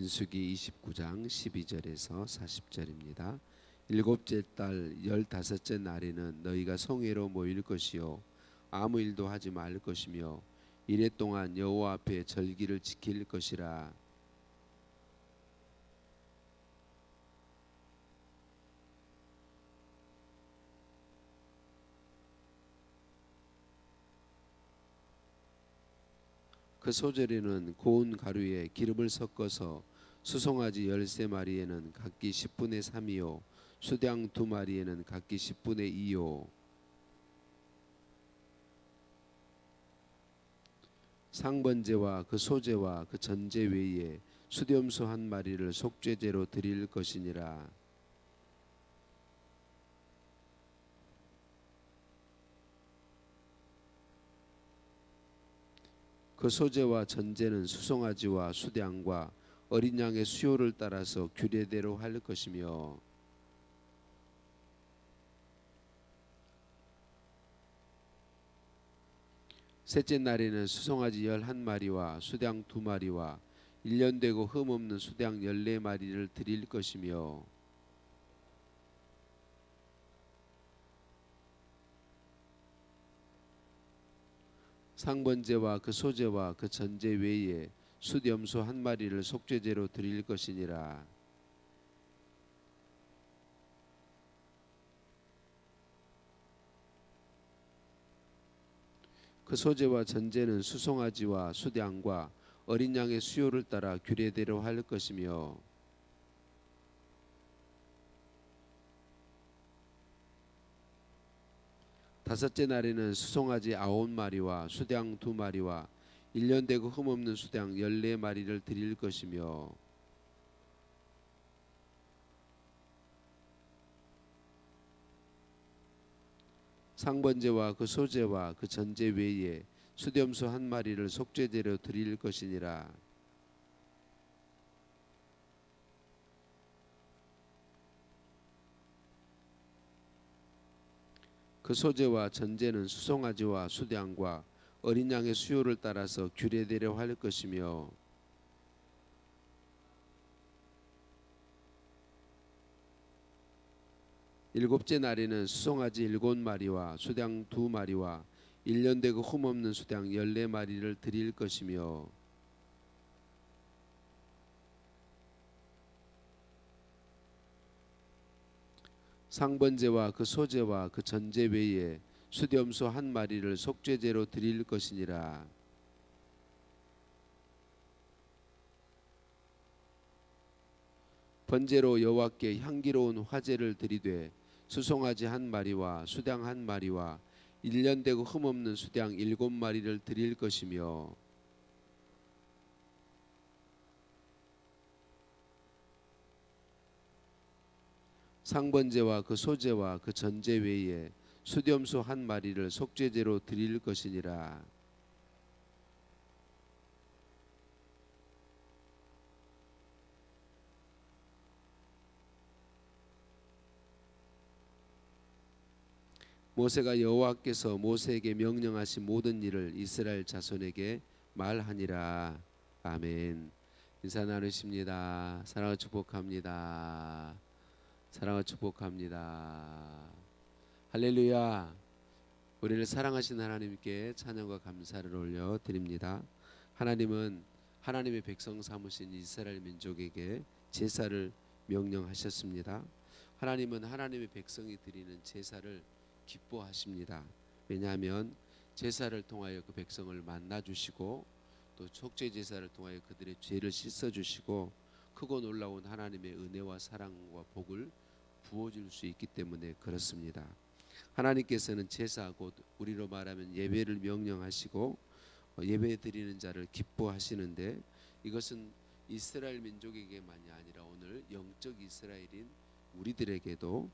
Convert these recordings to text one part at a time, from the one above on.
민수기 29장 12절에서 40절입니다. 일곱째 달 15째 날에는 너희가 성회로 모일 것이요 아무 일도 하지 말 것이며 이래 동안 여호와 앞에 절기를 지킬 것이라. 그 소절에는 고운 가루에 기름을 섞어서 수송아지 13마리에는 각기 10분의 3이요 수양 2마리에는 각기 10분의 2요 상번제와 그 소제와 그 전제 외에 수염소 1마리를 속죄제로 드릴 것이니라. 그 소제와 전제는 수송아지와 수양과 어린 양의 수요를 따라서 규례대로 할 것이며 셋째 날에는 수송아지 11마리와 수양 2마리와 1년 되고 흠없는 수양 14마리를 드릴 것이며 상번제와 그 소제와 그 전제 외에 숫염소 1마리를 속죄제로 드릴 것이니라. 그 소제와 전제는 수송아지와 수양과 어린 양의 수요를 따라 규례대로 할 것이며 다섯째 날에는 수송아지 9마리와 수양 2마리와 1년 되고 흠없는 수양 14마리를 드릴 것이며 상번제와 그 소제와 그 전제 외에 수염소 1마리를 속죄제로 드릴 것이니라. 그 소제와 전제는 수송아지와 수양과 어린 양의 수요를 따라서 규례대로 할 것이며 일곱째 날에는 수송아지 7마리와 수양 2마리와 1년 되고 흠없는 수양 14마리를 드릴 것이며 상번제와 그 소제와 그 전제 외에 수염소 1마리를 속죄제로 드릴 것이니라. 번제로 여호와께 향기로운 화제를 드리되 수송아지 1마리와 수양 1마리와 1년 되고 흠없는 수양 7마리를 드릴 것이며 상번제와 그 소제와 그 전제 외에 수염소 1마리를 속죄제로 드릴 것이니라. 모세가 여호와께서 모세에게 명령하신 모든 일을 이스라엘 자손에게 말하니라. 아멘. 인사 나누십니다. 사랑을 축복합니다. 사랑을 축복합니다. 할렐루야. 우리를 사랑하신 하나님께 찬양과 감사를 올려드립니다. 하나님은 하나님의 백성 삼으신 이스라엘 민족에게 제사를 명령하셨습니다. 하나님은 하나님의 백성이 드리는 제사를 기뻐하십니다. 왜냐하면 제사를 통하여 그 백성을 만나주시고 또 속죄 제사를 통하여 그들의 죄를 씻어주시고 크고 놀라운 하나님의 은혜와 사랑과 복을 부어줄 수 있기 때문에 그렇습니다. 하나님께서는 제사 곧 우리로 말하면 예배를 명령하시고 예배 드리는 자를 기뻐하시는데 이것은 이스라엘 민족에게만이 아니라 오늘 영적 이스라엘인 우리들에게도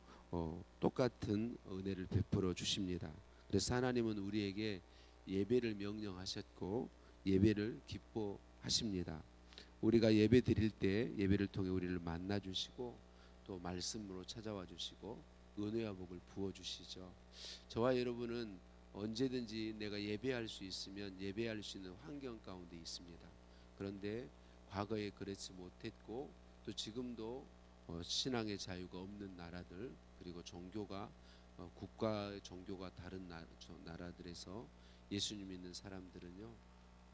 똑같은 은혜를 베풀어 주십니다. 그래서 하나님은 우리에게 예배를 명령하셨고 예배를 기뻐하십니다. 우리가 예배 드릴 때 예배를 통해 우리를 만나 주시고 또 말씀으로 찾아와 주시고 은혜와 복을 부어 주시죠. 저와 여러분은 언제든지 내가 예배할 수 있으면 예배할 수 있는 환경 가운데 있습니다. 그런데 과거에 그렇지 못했고 또 지금도 신앙의 자유가 없는 나라들, 그리고 종교가 국가의 종교가 다른 나라들에서 예수님 믿는 사람들은요,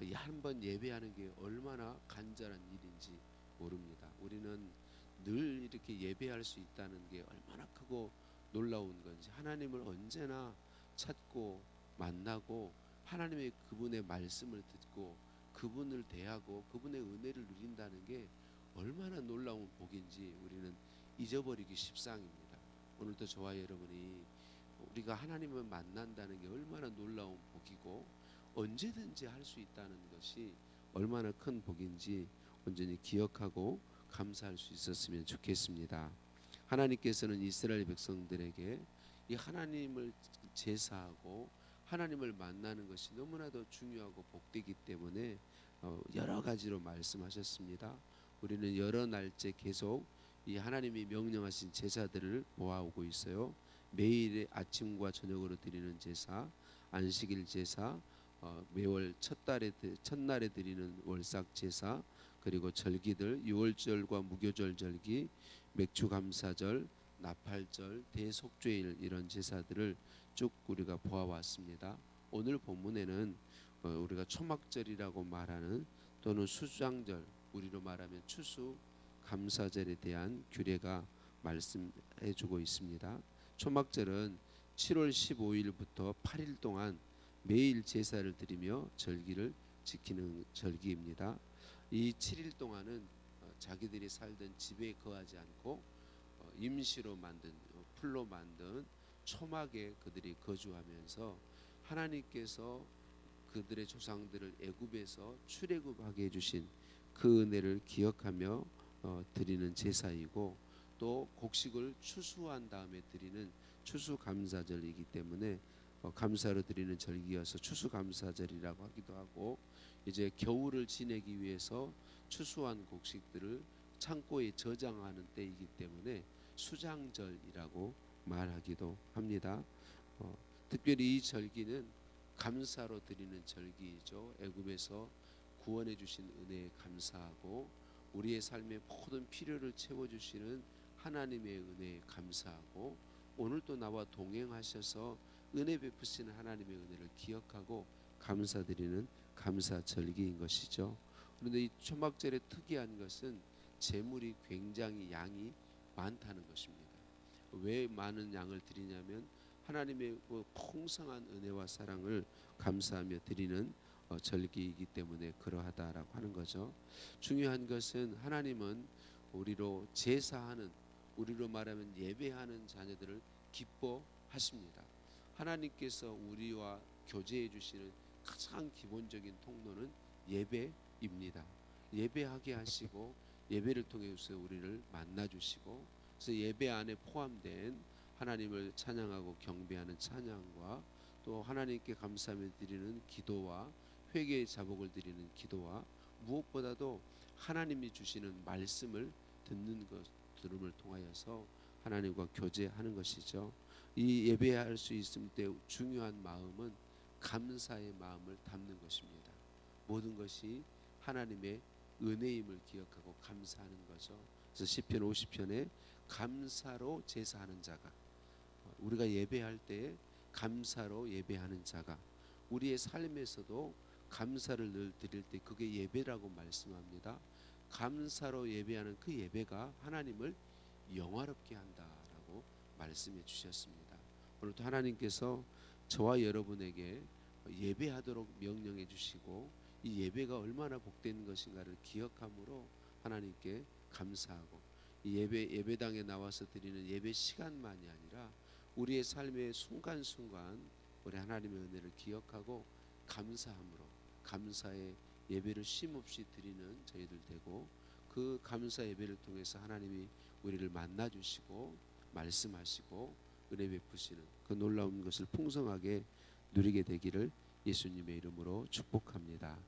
이 한 번 예배하는 게 얼마나 간절한 일인지 모릅니다. 우리는 늘 이렇게 예배할 수 있다는 게 얼마나 크고 놀라운 건지, 하나님을 언제나 찾고 만나고 하나님의 그분의 말씀을 듣고 그분을 대하고 그분의 은혜를 누린다는 게 얼마나 놀라운 복인지 우리는 잊어버리기 십상입니다. 오늘도 저와 여러분이 우리가 하나님을 만난다는 게 얼마나 놀라운 복이고 언제든지 할 수 있다는 것이 얼마나 큰 복인지 온전히 기억하고 감사할 수 있었으면 좋겠습니다. 하나님께서는 이스라엘 백성들에게 이 하나님을 제사하고 하나님을 만나는 것이 너무나도 중요하고 복되기 때문에 여러 가지로 말씀하셨습니다. 우리는 여러 날째 계속 이 하나님이 명령하신 제사들을 보아오고 있어요. 매일의 아침과 저녁으로 드리는 제사, 안식일 제사, 매월 첫날에 드리는 월삭 제사, 그리고 절기들, 유월절과 무교절 절기, 맥주감사절, 나팔절, 대속죄일, 이런 제사들을 쭉 우리가 보아왔습니다. 오늘 본문에는 우리가 초막절이라고 말하는 또는 수장절, 우리로 말하면 추수 감사절에 대한 규례가 말씀해주고 있습니다. 초막절은 7월 15일부터 8일 동안 매일 제사를 드리며 절기를 지키는 절기입니다. 이 7일 동안은 자기들이 살던 집에 거하지 않고 임시로 만든 풀로 만든 초막에 그들이 거주하면서 하나님께서 그들의 조상들을 애굽에서 출애굽하게 해주신 그 은혜를 기억하며 드리는 제사이고, 또 곡식을 추수한 다음에 드리는 추수감사절이기 때문에 감사로 드리는 절기여서 추수감사절이라고 하기도 하고, 이제 겨울을 지내기 위해서 추수한 곡식들을 창고에 저장하는 때이기 때문에 수장절이라고 말하기도 합니다. 특별히 이 절기는 감사로 드리는 절기이죠. 애굽에서 구원해 주신 은혜에 감사하고 우리의 삶의 모든 필요를 채워주시는 하나님의 은혜에 감사하고, 오늘도 나와 동행하셔서 은혜 베푸시는 하나님의 은혜를 기억하고 감사드리는 감사절기인 것이죠. 그런데 이 초막절의 특이한 것은 제물이 굉장히 양이 많다는 것입니다. 왜 많은 양을 드리냐면 하나님의 풍성한 은혜와 사랑을 감사하며 드리는 절기이기 때문에 그러하다라고 하는 거죠. 중요한 것은 하나님은 우리로 제사하는, 우리로 말하면 예배하는 자녀들을 기뻐하십니다. 하나님께서 우리와 교제해 주시는 가장 기본적인 통로는 예배입니다. 예배하게 하시고 예배를 통해서 우리를 만나 주시고, 그래서 예배 안에 포함된 하나님을 찬양하고 경배하는 찬양과 또 하나님께 감사하며 드리는 기도와 회개의 자복을 드리는 기도와 무엇보다도 하나님이 주시는 말씀을 듣는 것, 들음을 통하여서 하나님과 교제하는 것이죠. 이 예배할 수 있을 때 중요한 마음은 감사의 마음을 담는 것입니다. 모든 것이 하나님의 은혜임을 기억하고 감사하는 거죠. 그래서 시편 50편에 감사로 제사하는 자가, 우리가 예배할 때 감사로 예배하는 자가, 우리의 삶에서도 감사를 늘 드릴 때 그게 예배라고 말씀합니다. 감사로 예배하는 그 예배가 하나님을 영화롭게 한다라고 말씀해 주셨습니다. 오늘도 하나님께서 저와 여러분에게 예배하도록 명령해 주시고 이 예배가 얼마나 복된 것인가를 기억함으로 하나님께 감사하고, 이 예배당에 나와서 드리는 예배 시간만이 아니라 우리의 삶의 순간순간 우리 하나님의 은혜를 기억하고 감사함으로 감사의 예배를 쉼없이 드리는 저희들 되고, 그 감사 예배를 통해서 하나님이 우리를 만나 주시고 말씀하시고 은혜 베푸시는 그 놀라운 것을 풍성하게 누리게 되기를 예수님의 이름으로 축복합니다.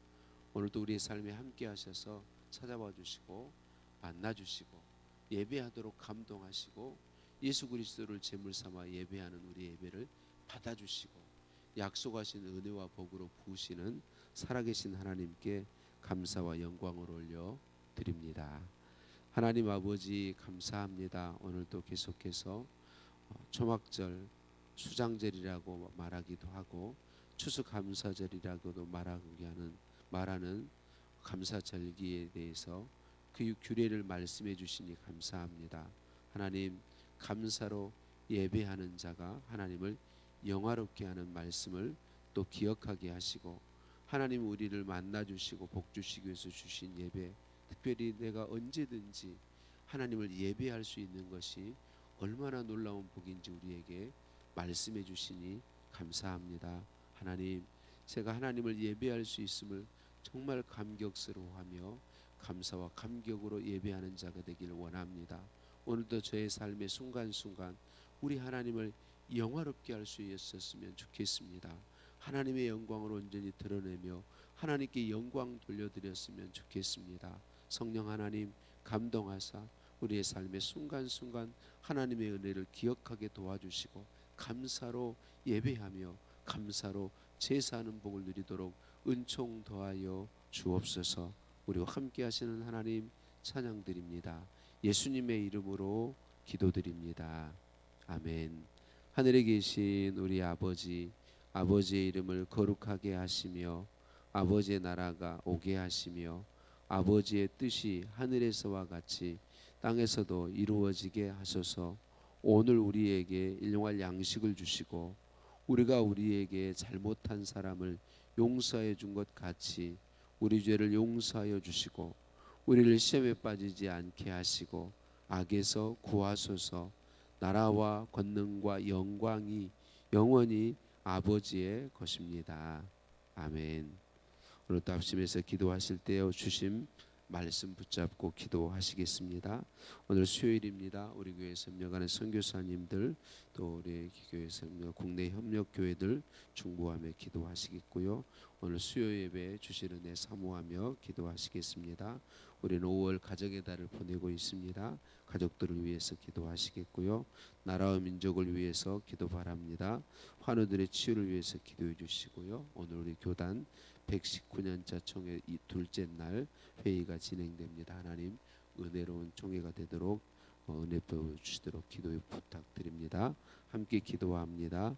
오늘도 우리의 삶에 함께 하셔서 찾아와 주시고 만나 주시고 예배하도록 감동하시고 예수 그리스도를 제물 삼아 예배하는 우리 예배를 받아 주시고 약속하신 은혜와 복으로 부으시는 살아계신 하나님께 감사와 영광을 올려 드립니다. 하나님 아버지 감사합니다. 오늘도 계속해서 초막절 수장절이라고 말하기도 하고 추수감사절이라고도 말하는 감사절기에 대해서 그 규례를 말씀해 주시니 감사합니다. 하나님 감사로 예배하는 자가 하나님을 영화롭게 하는 말씀을 또 기억하게 하시고 하나님 우리를 만나 주시고 복 주시기 위해서 주신 예배, 특별히 내가 언제든지 하나님을 예배할 수 있는 것이 얼마나 놀라운 복인지 우리에게 말씀해 주시니 감사합니다. 하나님, 제가 하나님을 예배할 수 있음을 정말 감격스러워하며 감사와 감격으로 예배하는 자가 되기를 원합니다. 오늘도 저의 삶의 순간순간 우리 하나님을 영화롭게 할 수 있었으면 좋겠습니다. 하나님의 영광을 온전히 드러내며 하나님께 영광 돌려드렸으면 좋겠습니다. 성령 하나님 감동하사 우리의 삶의 순간순간 하나님의 은혜를 기억하게 도와주시고 감사로 예배하며 감사로 제사하는 복을 누리도록 은총 더하여 주옵소서. 우리와 함께 하시는 하나님 찬양드립니다. 예수님의 이름으로 기도드립니다. 아멘. 하늘에 계신 우리 아버지, 아버지의 이름을 거룩하게 하시며 아버지의 나라가 오게 하시며 아버지의 뜻이 하늘에서와 같이 땅에서도 이루어지게 하소서. 오늘 우리에게 일용할 양식을 주시고 우리가 우리에게 잘못한 사람을 용서해 준 것 같이 우리 죄를 용서하여 주시고 우리를 시험에 빠지지 않게 하시고 악에서 구하소서. 나라와 권능과 영광이 영원히 아버지의 것입니다. 아멘. 오늘도 합심해서 기도하실 때요 주심 말씀 붙잡고 기도하시겠습니다. 오늘 수요일입니다. 우리 교회 협력하는 선교사님들 또 우리 교회 협력 국내 협력 교회들 중보하며 기도하시겠고요. 오늘 수요 예배 주실 은혜 사모하며 기도하시겠습니다. 우리는 5월 가정의 달을 보내고 있습니다. 가족들을 위해서 기도하시겠고요. 나라와 민족을 위해서 기도 바랍니다. 환우들의 치유를 위해서 기도해 주시고요. 오늘 우리 교단 119년차 총회 이 둘째 날 회의가 진행됩니다. 하나님 은혜로운 총회가 되도록 은혜 부어 주시도록 기도에 부탁드립니다. 함께 기도합니다.